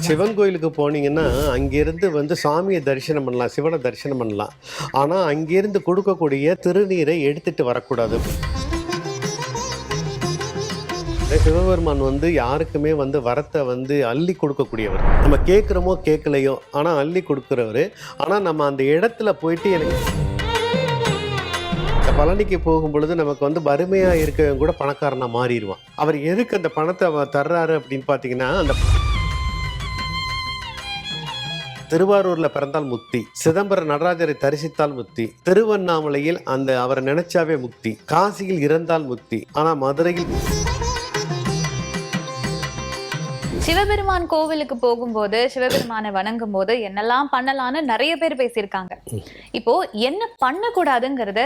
சிவன் கோயிலுக்கு போனீங்கன்னா, அங்கேருந்து வந்து சாமிய தரிசனம் பண்ணலாம். சிவன தரிசனம் பண்ணலாம். ஆனா, அங்கேருந்து கொடுக்கக்கூடிய திருநீரை எடுத்துட்டு வரக்கூடாது. சிவபெருமான் வந்து யாருக்குமே வந்து வரத்த வந்து அள்ளி கொடுக்கக்கூடியவர். நம்ம கேட்குறோமோ கேட்கலையோ, ஆனா அள்ளி கொடுக்குறவரு. ஆனா நம்ம அந்த இடத்துல போயிட்டு எனக்கு இந்த பழனிக்கு போகும்பொழுது நமக்கு வந்து வறுமையா இருக்கவன் கூட பணக்காரனா மாறிருவான். அவர் எதுக்கு அந்த பணத்த தர்றாரு அப்படின்னு பார்த்தீங்கன்னா, அந்த திருவாரூர்ல பிறந்தால் முக்தி, சிதம்பரம் நடராஜரை தரிசித்தால் முக்தி, திருவண்ணாமலையில் அந்த அவரை நினைச்சாவே முக்தி, காசியில் இறந்தால் முக்தி, ஆனா மதுரையில் சிவபெருமான் கோவிலுக்கு போகும்போது சிவபெருமானை வணங்கும் போது என்னெல்லாம் பண்ணலாம்னு நிறைய பேர் பேசியிருக்காங்க. இப்போ என்ன பண்ணக்கூடாதுங்கிறத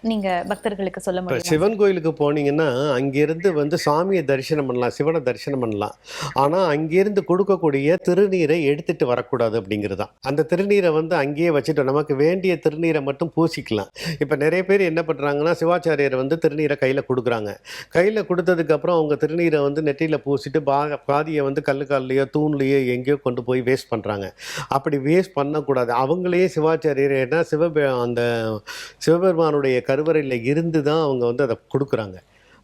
நீங்க பக்தர்களுக்கு சொல்ல முடியும்? சிவன் கோயிலுக்கு போனீங்கன்னா அங்கிருந்து வந்து சாமியை தரிசனம் பண்ணலாம், சிவனை தரிசனம் பண்ணலாம். ஆனா அங்கிருந்து கொடுக்கக்கூடிய திருநீரை எடுத்துட்டு வரக்கூடாது அப்படிங்கிறதான். அந்த திருநீரை வந்து அங்கேயே வச்சுட்டு நமக்கு வேண்டிய திருநீரை மட்டும் பூசிக்கலாம். இப்ப நிறைய பேர் என்ன பண்றாங்கன்னா, சிவாச்சாரியர் வந்து திருநீரை கையில கொடுக்குறாங்க. கையில கொடுத்ததுக்கு அப்புறம் அவங்க திருநீரை வந்து நெற்றியில பூசிட்டு பாதியை வந்து கல்லுக்கால்லையோ தூண்லையோ எங்கேயோ கொண்டு போய் வேஸ்ட் பண்ணுறாங்க. அப்படி வேஸ்ட் பண்ணக்கூடாது. அவங்களே சிவாச்சாரியர் ஏன்னா அந்த சிவபெருமானுடைய கருவறையில் இருந்து தான் அவங்க வந்து அதை கொடுக்குறாங்க.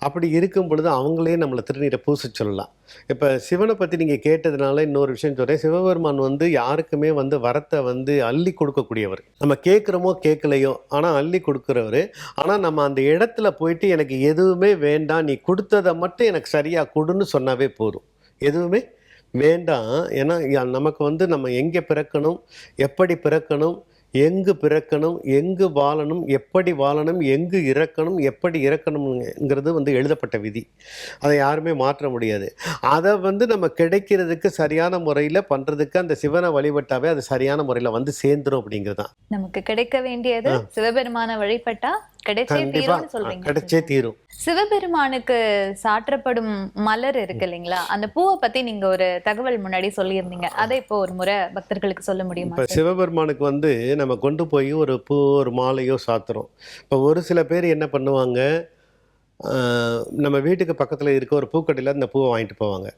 அப்படி இருக்கும் பொழுது அவங்களே நம்மளை திருநீரை பூச சொல்லலாம். இப்போ சிவனை பற்றி நீங்கள் கேட்டதுனால இன்னொரு விஷயம் சொல்கிறேன். சிவபெருமான் வந்து யாருக்குமே வந்து வரத்தை வந்து அள்ளி கொடுக்கக்கூடியவர். நம்ம கேட்குறோமோ கேட்கலையோ, ஆனால் அள்ளி கொடுக்குறவர். ஆனால் நம்ம அந்த இடத்துல போயிட்டு எனக்கு எதுவுமே வேண்டாம், நீ கொடுத்ததை மட்டும் எனக்கு சரியாக கொடுன்னு சொன்னாவே போதும். எதுவுமே வேண்டாம். ஏன்னா நமக்கு வந்து நம்ம எங்கே பிறக்கணும், எப்படி பிறக்கணும், எங்கு பிறக்கணும், எங்கு வாழணும், எப்படி வாழணும், எங்கு இறக்கணும், எப்படி இறக்கணுங்கிறது வந்து எழுதப்பட்ட விதி. அதை யாருமே மாற்ற முடியாது. அதை வந்து நம்ம கிடைக்கிறதுக்கு சரியான முறையில் பண்ணுறதுக்கு அந்த சிவனை வழிபட்டாவே அது சரியான முறையில் வந்து சேர்ந்துடும் அப்படிங்கிறது தான். நமக்கு கிடைக்க வேண்டியது சிவபெருமான வழிபட்டா கிடைச்சே தீரும். சிவபெருமானுக்கு சாற்றப்படும் மலர் இருக்கு இல்லைங்களா, அந்த பூவை பத்தி நீங்க ஒரு தகவல் முன்னாடி சொல்லியிருந்தீங்க. அதை இப்போ ஒரு முறை பக்தர்களுக்கு சொல்ல முடியுமா? இப்போ சிவபெருமானுக்கு வந்து நம்ம கொண்டு போய் ஒரு பூ ஒரு மாலையோ சாத்துறோம். இப்போ ஒரு சில பேர் என்ன பண்ணுவாங்க, நம்ம வீட்டுக்கு பக்கத்தில் இருக்க ஒரு பூக்கடையில் அந்த பூவை வாங்கிட்டு போவாங்க.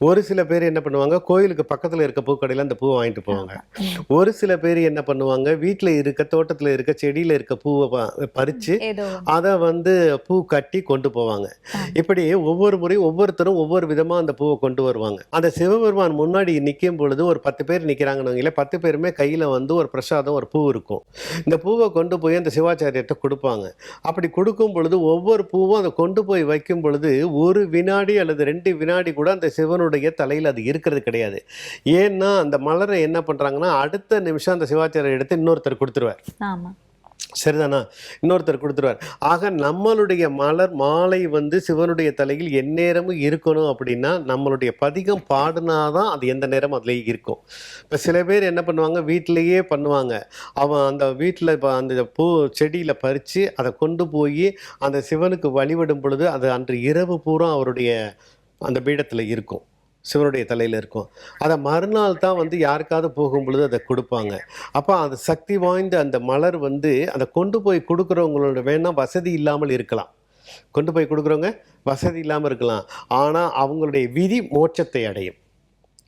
ஒரு சில பேர் என்ன பண்ணுவாங்க, கோயிலுக்கு பக்கத்தில் இருக்க பூக்கடையில் அந்த பூவை வாங்கிட்டு போவாங்க. ஒரு சில பேர் என்ன பண்ணுவாங்க, வீட்டில் இருக்க தோட்டத்தில் இருக்க செடியில் இருக்க பூவை பறித்து அதை வந்து பூ கட்டி கொண்டு போவாங்க. இப்படி ஒவ்வொரு முறையும் ஒவ்வொருத்தரும் ஒவ்வொரு விதமாக அந்த பூவை கொண்டு வருவாங்க. அந்த சிவபெருமான் முன்னாடி நிற்கும் பொழுது ஒரு 10 பேர் நிற்கிறாங்கன்னு 10 பேருமே கையில் வந்து ஒரு பிரசாதம் ஒரு பூ இருக்கும். இந்த பூவை கொண்டு போய் அந்த சிவாச்சாரியர்கிட்ட கொடுப்பாங்க. அப்படி கொடுக்கும் பொழுது ஒவ்வொரு பூவும் அதை கொண்டு போய் வைக்கும் பொழுது 1 வினாடி அல்லது 2 வினாடி கூட அந்த சிவனுடைய தலையில் அது இருக்கிறது கிடையாது. ஏன்னா அந்த மலரை என்ன பண்றாங்கன்னா, அடுத்த நிமிஷம் அந்த சிவாச்சாரியர் எடுத்து இன்னொருத்தர் கொடுத்துருவார். சரிதானா? இன்னொருத்தர் கொடுத்துருவார். ஆக நம்மளுடைய மலர் மாலை வந்து சிவனுடைய தலையில் எந்நேரமும் இருக்கணும் அப்படின்னா நம்மளுடைய பதிகம் பாடினாதான் அது எந்த நேரமும் அதுலேயே இருக்கும். இப்போ சில பேர் என்ன பண்ணுவாங்க, வீட்டிலையே பண்ணுவாங்க. அவன் அந்த வீட்டில் இப்போ அந்த பூ செடியில் பறித்து அதை கொண்டு போய் அந்த சிவனுக்கு வழிபடும் பொழுது அது அன்று இரவு பூரா அவருடைய அந்த பீடத்தில் இருக்கும், சிவனுடைய தலையில் இருக்கும். அதை மறுநாள் தான் வந்து யாருக்காவது போகும் பொழுது அதை கொடுப்பாங்க. அப்போ அது சக்தி வாய்ந்த அந்த மலர் வந்து அதை கொண்டு போய் கொடுக்குறவங்களோட வேணால் வசதி இல்லாமல் இருக்கலாம். கொண்டு போய் கொடுக்குறவங்க வசதி இல்லாமல் இருக்கலாம். ஆனால் அவங்களுடைய விதி மோட்சத்தை அடையும்.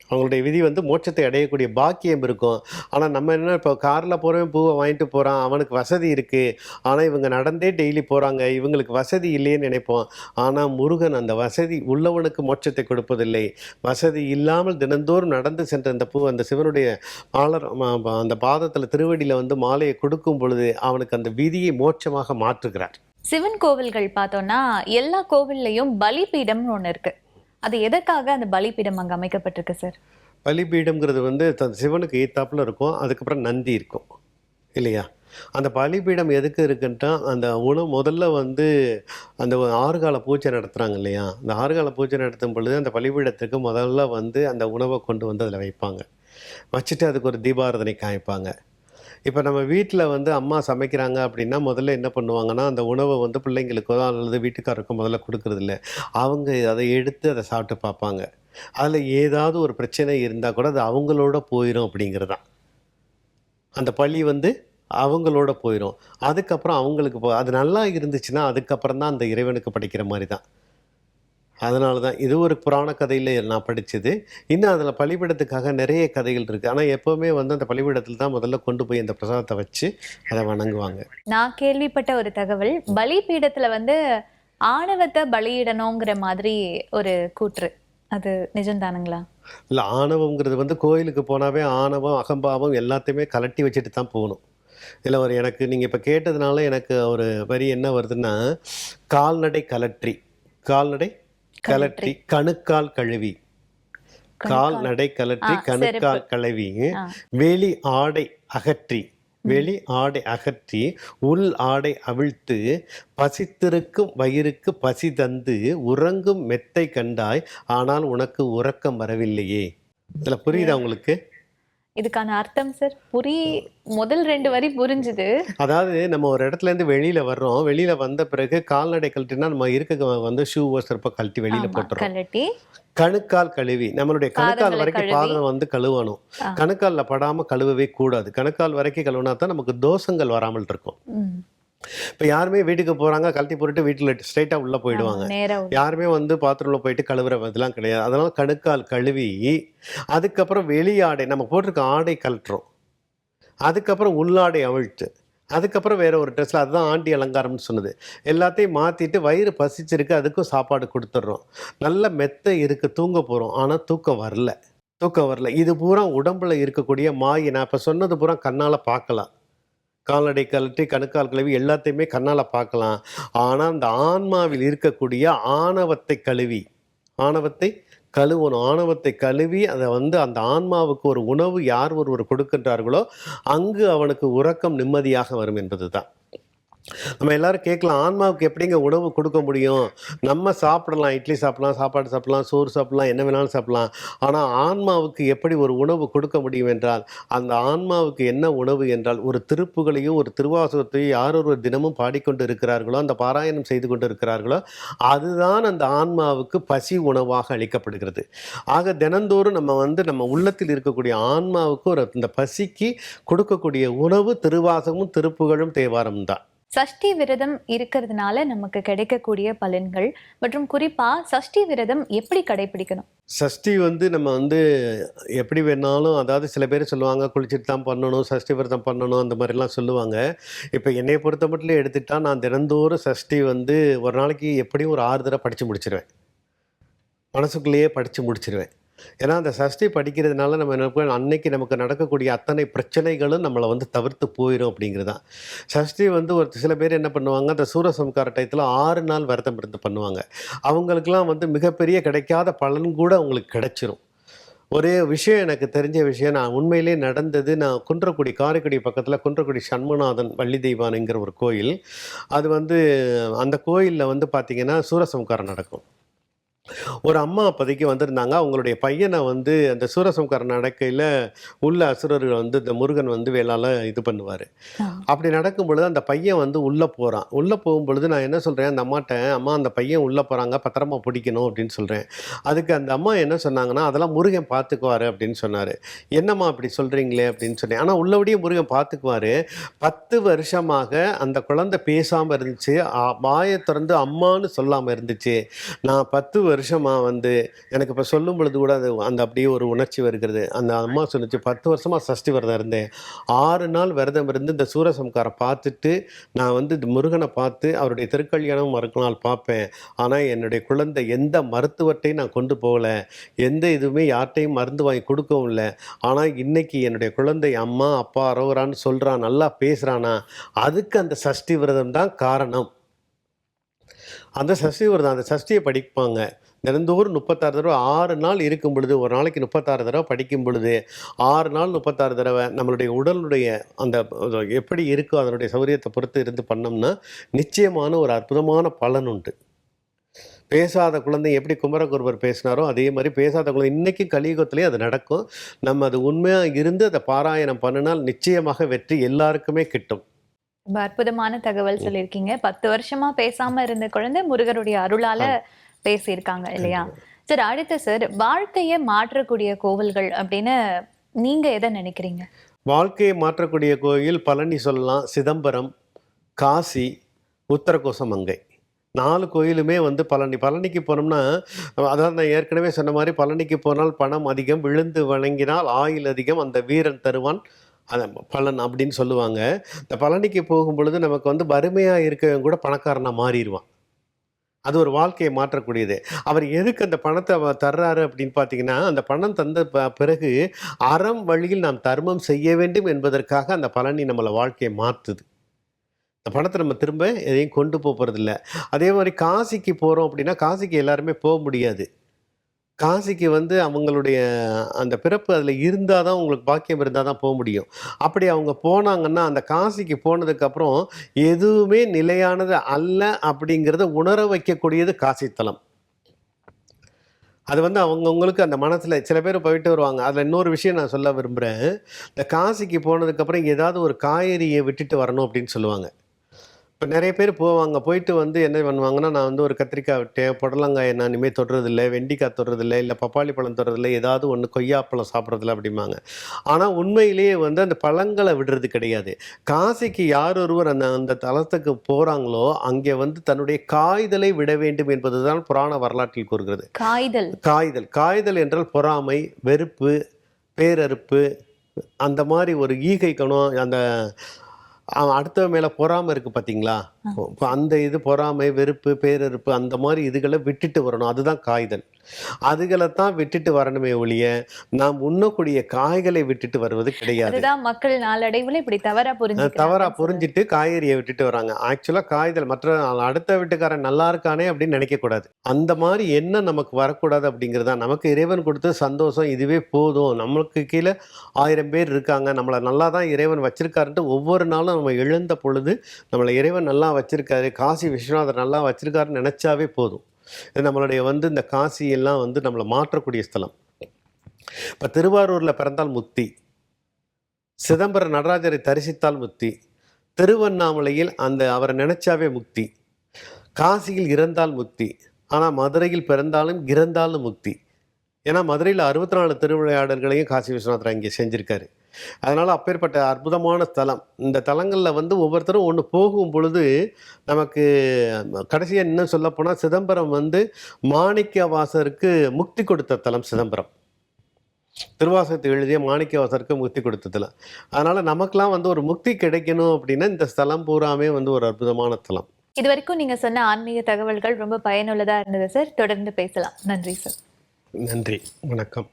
அவங்களுடைய விதி வந்து மோட்சத்தை அடையக்கூடிய பாக்கியம் இருக்கும். ஆனால் நம்ம என்ன, இப்போ காரில் போகிறவன் பூவை வாங்கிட்டு போகிறான், அவனுக்கு வசதி இருக்குது. ஆனால் இவங்க நடந்தே டெய்லி போகிறாங்க, இவங்களுக்கு வசதி இல்லைன்னு நினைப்போம். ஆனால் முருகன் அந்த வசதி உள்ளவனுக்கு மோட்சத்தை கொடுப்பதில்லை. வசதி இல்லாமல் தினந்தோறும் நடந்து சென்ற அந்த பூ அந்த சிவனுடைய மாலர் அந்த பாதத்தில் திருவடியில் வந்து மாலையை கொடுக்கும் பொழுது அவனுக்கு அந்த விதியை மோட்சமாக மாற்றுகிறார். சிவன் கோவில்கள் பார்த்தோம்னா எல்லா கோவில்லையும் பலிபீடம்னு ஒன்று இருக்கு. அது எதற்காக அந்த பலிபீடம் அங்கே அமைக்கப்பட்டிருக்கு சார்? பலிபீடம்ங்கிறது வந்து சிவனுக்கு ஏத்தாப்புல இருக்கும். அதுக்கப்புறம் நந்தி இருக்கும் இல்லையா? அந்த பலிபீடம் எதுக்கு இருக்குன்ட்டா, அந்த உணவு முதல்ல வந்து அந்த 6 கால பூஜை நடத்துகிறாங்க இல்லையா? அந்த 6 கால பூஜை நடத்தும் பொழுது அந்த பலிபீடத்துக்கு முதல்ல வந்து அந்த உணவை கொண்டு வந்து அதில் வைப்பாங்க. வச்சுட்டு அதுக்கு ஒரு தீபாராதனை காமிப்பாங்க. இப்போ நம்ம வீட்டில் வந்து அம்மா சமைக்கிறாங்க அப்படின்னா முதல்ல என்ன பண்ணுவாங்கன்னா, அந்த உணவை வந்து பிள்ளைங்களுக்கோ அல்லது வீட்டுக்காரருக்கோ முதல்ல கொடுக்குறதில்ல. அவங்க அதை எடுத்து அதை சாப்பிட்டு பார்ப்பாங்க. அதில் ஏதாவது ஒரு பிரச்சனை இருந்தால் கூட அது அவங்களோட போயிடும் அப்படிங்கிறது தான். அந்த பழி வந்து அவங்களோட போயிடும். அதுக்கப்புறம் அவங்களுக்கு அது நல்லா இருந்துச்சுன்னா அதுக்கப்புறம் தான் அந்த இறைவனுக்கு படைக்கிற மாதிரி தான். அதனால தான் இது ஒரு புராண கதையில் நான் படித்தது. இன்னும் அதில் பலிபீடத்துக்காக நிறைய கதைகள் இருக்குது. ஆனால் எப்போவுமே வந்து அந்த பலிபீடத்தில் தான் முதல்ல கொண்டு போய் அந்த பிரசாதத்தை வச்சு அதை வணங்குவாங்க. நான் கேள்விப்பட்ட ஒரு தகவல், பலிபீடத்துல வந்து ஆணவத்தை பலியிடணுங்கிற மாதிரி ஒரு கூற்று, அது நிஜம்தானுங்களா? இல்லை, ஆணவங்கிறது வந்து கோயிலுக்கு போனாவே ஆணவம் அகம்பாவம் எல்லாத்தையுமே கலட்டி வச்சுட்டு தான் போகணும். இதில் ஒரு எனக்கு நீங்கள் இப்போ கேட்டதுனால எனக்கு ஒரு வரி என்ன வருதுன்னா, கால்நடை கலற்றி, கால்நடை கலற்றி கணுக்கால் கழுவி, கால்நடை கலற்றி கணுக்கால் கழுவி, வெளி ஆடை அகற்றி, வெளி ஆடை அகற்றி உள் ஆடை அவிழ்த்து, பசித்திருக்கும் வயிறுக்கு பசி தந்து உறங்கும் மெத்தை கண்டாய், ஆனால் உனக்கு உறக்கம் வரவில்லையே. இதில் புரியுதா உங்களுக்கு? இதுக்கான அர்த்தம் சார் முதல் 2 வரி புரிஞ்சுது. அதாவது நம்ம ஒரு இடத்துல இருந்து வெளியில வர்றோம், வெளியில வந்த பிறகு கால்நடை கழட்டினா நம்ம இருக்க வந்து ஷூவோ செருப்பை கழட்டி வெளியில போட்டுறோம். கழட்டி கணுக்கால் கழுவி, நம்மளுடைய கணுக்கால் வரைக்கும் பாதம் வந்து கழுவணும். கணுக்கால்ல படாம கழுவவே கூடாது. கணுக்கால் வரைக்கும் கழுவினா தான் நமக்கு தோஷங்கள் வராமல் இருக்கும். இப்போ யாருமே வீட்டுக்கு போகிறாங்க, கழட்டி போட்டுட்டு வீட்டில் ஸ்ட்ரைட்டாக உள்ளே போயிடுவாங்க. யாருமே வந்து பாத்ரூமில் போயிட்டு கழுவுற இதெல்லாம் கிடையாது. அதனால் கணுக்கால் கழுவி, அதுக்கப்புறம் வெளியாடை நம்ம போட்டிருக்க ஆடை கழட்டுறோம், அதுக்கப்புறம் உள்ளாடை அவிழ்த்து, அதுக்கப்புறம் வேற ஒரு ட்ரெஸ்ஸில், அதுதான் ஆண்டி அலங்காரம்னு சொன்னது, எல்லாத்தையும் மாற்றிட்டு வயிறு பசிச்சிருக்கு அதுக்கும் சாப்பாடு கொடுத்துட்றோம். நல்ல மெத்தை இருக்குது, தூங்க போகிறோம், ஆனால் தூக்கம் வரல. இது பூரா உடம்புல இருக்கக்கூடிய மாயை. நான் இப்போ சொன்னது பூரா கண்ணால் பார்க்கலாம். கால்நடை கழற்றி கணுக்கால் கழுவி எல்லாத்தையுமே கண்ணால் பார்க்கலாம். ஆனால் அந்த ஆன்மாவில் இருக்கக்கூடிய ஆணவத்தை கழுவணும். ஆணவத்தை கழுவி அதை வந்து அந்த ஆன்மாவுக்கு ஒரு உணவு யார் ஒருவர் கொடுக்கின்றார்களோ அங்கு அவனுக்கு உறக்கம் நிம்மதியாக வரும் என்பது தான். நம்ம எல்லாரும் கேட்கலாம், ஆன்மாவுக்கு எப்படிங்க உணவு கொடுக்க முடியும்? நம்ம சாப்பிடலாம், இட்லி சாப்பிடலாம், சாப்பாடு சாப்பிடலாம், சோறு சாப்பிடலாம், என்ன வேணாலும் சாப்பிடலாம். ஆனால் ஆன்மாவுக்கு எப்படி ஒரு உணவு கொடுக்க முடியும் என்றால், அந்த ஆன்மாவுக்கு என்ன உணவு என்றால், ஒரு திருப்புகளையோ ஒரு திருவாசகத்தையோ யார் ஒரு தினமும் பாடிக்கொண்டு இருக்கிறார்களோ, அந்த பாராயணம் செய்து கொண்டு இருக்கிறார்களோ, அதுதான் அந்த ஆன்மாவுக்கு பசி உணவாக அளிக்கப்படுகிறது. ஆக தினந்தோறும் நம்ம வந்து நம்ம உள்ளத்தில் இருக்கக்கூடிய ஆன்மாவுக்கு ஒரு இந்த பசிக்கு கொடுக்கக்கூடிய உணவு திருவாசகமும் திருப்புகழும் தேவாரம் தான். சஷ்டி விரதம் இருக்கிறதுனால நமக்கு கிடைக்கக்கூடிய பலன்கள் மற்றும் குறிப்பா சஷ்டி விரதம் எப்படி கடைபிடிக்கணும்? சஷ்டி வந்து நம்ம வந்து எப்படி வேணாலும், அதாவது சில பேர் சொல்லுவாங்க குளிச்சுட்டு தான் பண்ணணும், சஷ்டி விரதம் பண்ணணும், அந்த மாதிரிலாம் சொல்லுவாங்க. இப்போ என்னை பொறுத்த மட்டும் எடுத்துட்டா, நான் தினந்தோறும் சஷ்டி வந்து ஒரு நாளைக்கு எப்படியும் ஒரு 6 தடவை படித்து முடிச்சிருவேன். மனசுக்குள்ளேயே படித்து முடிச்சிருவேன். ஏன்னா அந்த சஷ்டி படிக்கிறதுனால நம்ம என்ன, அன்னைக்கு நமக்கு நடக்கக்கூடிய அத்தனை பிரச்சனைகளும் நம்மளை வந்து தவிர்த்து போயிடும் அப்படிங்கிறது தான். சஷ்டி வந்து ஒரு சில பேர் என்ன பண்ணுவாங்க, அந்த சூரசம்கார டயத்தில் 6 நாள் விரதம் இருந்து பண்ணுவாங்க. அவங்களுக்கெல்லாம் வந்து மிகப்பெரிய கிடைக்காத பலன் கூட அவங்களுக்கு கிடைச்சிரும். ஒரே விஷயம், எனக்கு தெரிஞ்ச விஷயம், நான் உண்மையிலே நடந்தது. நான் குன்றக்குடி, காரைக்குடி பக்கத்தில் குன்றக்குடி சண்முகநாதன் வள்ளி தெய்வானுங்கிற ஒரு கோயில். அது வந்து அந்த கோயிலில் வந்து பார்த்திங்கன்னா சூரசம்காரம் நடக்கும். ஒரு அம்மா அப்போதைக்கு வந்திருந்தாங்க. அவங்களுடைய பையனை வந்து அந்த சூரசம்காரம் நடக்கையில் உள்ள அசுரர்கள் வந்து இந்த முருகன் வந்து வேளால் இது பண்ணுவார். அப்படி நடக்கும் பொழுது அந்த பையன் வந்து உள்ளே போகிறான். உள்ளே போகும்பொழுது நான் என்ன சொல்கிறேன் அந்த அம்மாட்ட, அம்மா அந்த பையன் உள்ளே போகிறாங்க, பத்திரமா பிடிக்கணும் அப்படின்னு சொல்கிறேன். அதுக்கு அந்த அம்மா என்ன சொன்னாங்கன்னா, அதெல்லாம் முருகன் பார்த்துக்குவார் அப்படின்னு சொன்னார். என்னம்மா அப்படி சொல்கிறீங்களே அப்படின்னு சொன்னேன். ஆனால் உள்ளபடியே முருகன் பார்த்துக்குவார். 10 வருஷமாக அந்த குழந்தை பேசாமல் இருந்துச்சு, வாயை திறந்து அம்மான்னு சொல்லாமல் இருந்துச்சு. நான் 10 வருஷமாக வந்து எனக்கு இப்போ சொல்லும் பொழுது கூட அது அந்த அப்படியே ஒரு உணர்ச்சி வருகிறது. அந்த அம்மா சொன்னிச்சு, 10 வருஷமாக சஷ்டி விரதம் இருந்தேன், 6 நாள் விரதம் இருந்து இந்த சூரசம்காரம் பார்த்துட்டு நான் வந்து முருகனை பார்த்து அவருடைய திருக்கல்யாணம் மறுநாள் பார்ப்பேன். ஆனால் என்னுடைய குழந்தை எந்த மருத்துவத்தையும் நான் கொண்டு போகலை, எந்த இதுவுமே யார்கிட்டையும் மருந்து வாங்கி கொடுக்கவும் இல்லை. ஆனால் இன்னைக்கு என்னுடைய குழந்தை அம்மா அப்பா அரோகரான்னு சொல்கிறான், நல்லா பேசுகிறானா, அதுக்கு அந்த சஷ்டி விரதம் தான் காரணம். அந்த சஷ்டி விரதம், அந்த சஷ்டியை படிப்பாங்க தினந்தோறும் 36 தடவை 6 நாள் இருக்கும் பொழுது, ஒரு நாளைக்கு 36 தடவை படிக்கும் பொழுது 6 நாள் 36 தடவை நம்மளுடைய உடலுடைய அந்த எப்படி இருக்கோ அதனுடைய சௌரியத்தை பொறுத்து இருந்து பண்ணோம்னா நிச்சயமான ஒரு அற்புதமான பலன் உண்டு. பேசாத குழந்தை எப்படி குமரகுருவர் பேசினாரோ அதே மாதிரி பேசாத குழந்தை இன்னைக்கு கலியுகத்திலேயே அது நடக்கும். நம்ம அது உண்மையாக இருந்து அதை பாராயணம் பண்ணினால் நிச்சயமாக வெற்றி எல்லாருக்குமே கிட்டும். ரொம்ப அற்புதமான தகவல் சொல்லியிருக்கீங்க. 10 வருஷமா பேசாம இருந்த குழந்தை முருகருடைய அருளால பேசியிருக்காங்க இல்லையா சார்? அடுத்து சார், வாழ்க்கையை மாற்றக்கூடிய கோவில்கள் அப்படின்னு நீங்க எதை நினைக்கிறீங்க? வாழ்க்கையை மாற்றக்கூடிய கோயில் பழனி சொல்லலாம், சிதம்பரம், காசி, உத்தரகோசமங்கை. 4 கோயிலுமே வந்து பழனிக்கு போனோம்னா, அதாவது நான் ஏற்கனவே சொன்ன மாரி பழனிக்கு போனால் பணம் அதிகம், விழுந்து வணங்கினால் ஆயுள் அதிகம், அந்த வீரன் தருவான் பலன் அப்படின்னு சொல்லுவாங்க. இந்த பழனிக்கு போகும்பொழுது நமக்கு வந்து வறுமையா இருக்கவன் கூட பணக்காரனா மாறிருவான். அது ஒரு வாழ்க்கையை மாற்றக்கூடியது. அவர் எதுக்கு அந்த பணத்த தர்றாரு அப்படின்னு பார்த்தீங்கன்னா, அந்த பணம் தந்த பிறகு அறம் வழியில் நாம் தர்மம் செய்ய வேண்டும் என்பதற்காக அந்த பழனி நம்மள வாழ்க்கைய மாத்துது. அந்த பணத்த நம்ம திரும்ப எதையும் கொண்டு போறதில்ல. அதே மாரி காசிக்கு போறோம் அப்படின்னா, காசிக்கு எல்லாருமே முடியாது. காசிக்கு வந்து அவங்களுடைய அந்த பிறப்பு அதில இருந்தா தான் உங்களுக்கு பாக்கியம் இருந்தா தான் முடியும். அப்படி அவங்க போனாங்கன்னா, அந்த காசிக்கு போனதுக்கப்புறம் எதுவுமே நிலையானது அல்ல அப்படிங்கிறத உணர வைக்கக்கூடியது காசி தலம். அது வந்து அவங்கவங்களுக்கு அந்த மனசுல சில பேர் போயிட்டு வருவாங்க. அதில இன்னொரு விஷயம் நான் சொல்ல விரும்புறேன். இந்த காசிக்கு போனதுக்கப்புறம் ஏதாவது ஒரு காய்கறிய விட்டுட்டு வரணும் அப்படின்னு சொல்லுவாங்க. இப்ப நெறைய பேர் போவாங்க. போயிட்டு வந்து என்ன பண்ணுவாங்கன்னா, நான் வந்து ஒரு கத்திரிக்காய் விட்டேன், புடலங்காய நான் இனிமே தொடுறதில்ல, வெண்டிக்காய் தொடுறதில்ல, இல்ல பப்பாளி பழம் தொடுறதில்ல, ஏதாவது ஒண்ணு கொய்யாப்பழம் சாப்பிடுறதில்ல அப்படிம்பாங்க. ஆனா உண்மையிலேயே வந்து அந்த பழங்கள விடுறது கிடையாது. காசிக்கு யார் ஒருவர் அந்த அந்த தலத்துக்கு போறாங்களோ, அங்கே வந்து தன்னுடைய காய்தலை விட வேண்டும் என்பதுதான் புராண வரலாற்றில் கூறுகிறது. காய்தல். காய்தல். காய்தல் என்றால் பொறாமை, வெறுப்பு, பேரறுப்பு அந்த மாரி ஒரு ஈகை குணம் அந்த அடுத்தவன் மேல பொறாமை இருக்கு பார்த்தீங்களா? இப்ப அந்த இது பொறாமை, வெறுப்பு, பேரறுப்பு அந்த மாரி இதுகள விட்டுட்டு வரணும். அதுதான் காய்தல். அதுகளத்தான் விட்டுட்டு வரணுமே ஒழிய, நாம் உண்ணக்கூடிய காய்களை விட்டுட்டு வருவது கிடையாது. அதுதான் மக்கள் நாளடைவுல இப்படி தவறா தவறா புரிஞ்சுக்கிறாங்கன்னு சொல்றேன். புரிஞ்சுட்டு காய்கறிய விட்டுட்டு வராங்க. ஆக்சுவலா காய்தல் அடுத்த வீட்டுக்காரன் நல்லா இருக்கானே அப்படின்னு நினைக்கக்கூடாது. அந்த மாரி எண்ணம் நமக்கு வரக்கூடாது அப்படிங்கிறது தான். நமக்கு இறைவன் கொடுத்த சந்தோஷம் இதுவே போதும். நமக்கு கீழ 1000 பேர் இருக்காங்க. நம்மள நல்லா தான் இறைவன் வச்சிருக்காருன்ட்டு ஒவ்வொரு நாளும் நம்ம எழுந்த பொழுது, நம்மள இறைவன் நல்லா வச்சிருக்காரு, காசி விஸ்வநாதர் நல்லா வச்சிருக்காருன்னு நெனச்சாவே போதும். இது நம்மளுடைய வந்து இந்த காசி எல்லாம் வந்து நம்மள மாற்றக்கூடிய ஸ்தலம். இப்ப திருவாரூர்ல பிறந்தால் முக்தி. சிதம்பரம் நடராஜரை தரிசித்தால் முக்தி. திருவண்ணாமலையில் அவர நினைச்சாவே முக்தி. காசியில் இறந்தால் முக்தி. ஆனா மதுரையில் பிறந்தாலும் இறந்தாலும் முக்தி. ஏன்னா மதுரையில 64 திருவிளையாடல்களையும் காசி விஸ்வநாதர் அங்கே செஞ்சிருக்காரு. அதனால அப்பேற்பட்ட அற்புதமான தலம். இந்த தலங்கள்ல வந்து ஒவ்வொருத்தரும் ஒண்ணு போகும் பொழுது, நமக்கு கடைசியா இன்னும் சொல்லப்போனா சிதம்பரம் வந்து மாணிக்கவாசகருக்கு முக்தி கொடுத்த தலம் சிதம்பரம். திருவாசகத்தை எழுதிய மாணிக்கவாசகருக்கு முக்தி கொடுத்த தலம். அதனால நமக்கெல்லாம் வந்து ஒரு முக்தி கிடைக்கணும் அப்படின்னா, இந்த ஸ்தலம் பூராமே வந்து ஒரு அற்புதமான தலம். இதுவரைக்கும் நீங்க சொன்ன ஆன்மீக தகவல்கள் ரொம்ப பயனுள்ளதா இருந்தது சார். தொடர்ந்து பேசலாம். நன்றி சார். நன்றி. வணக்கம்.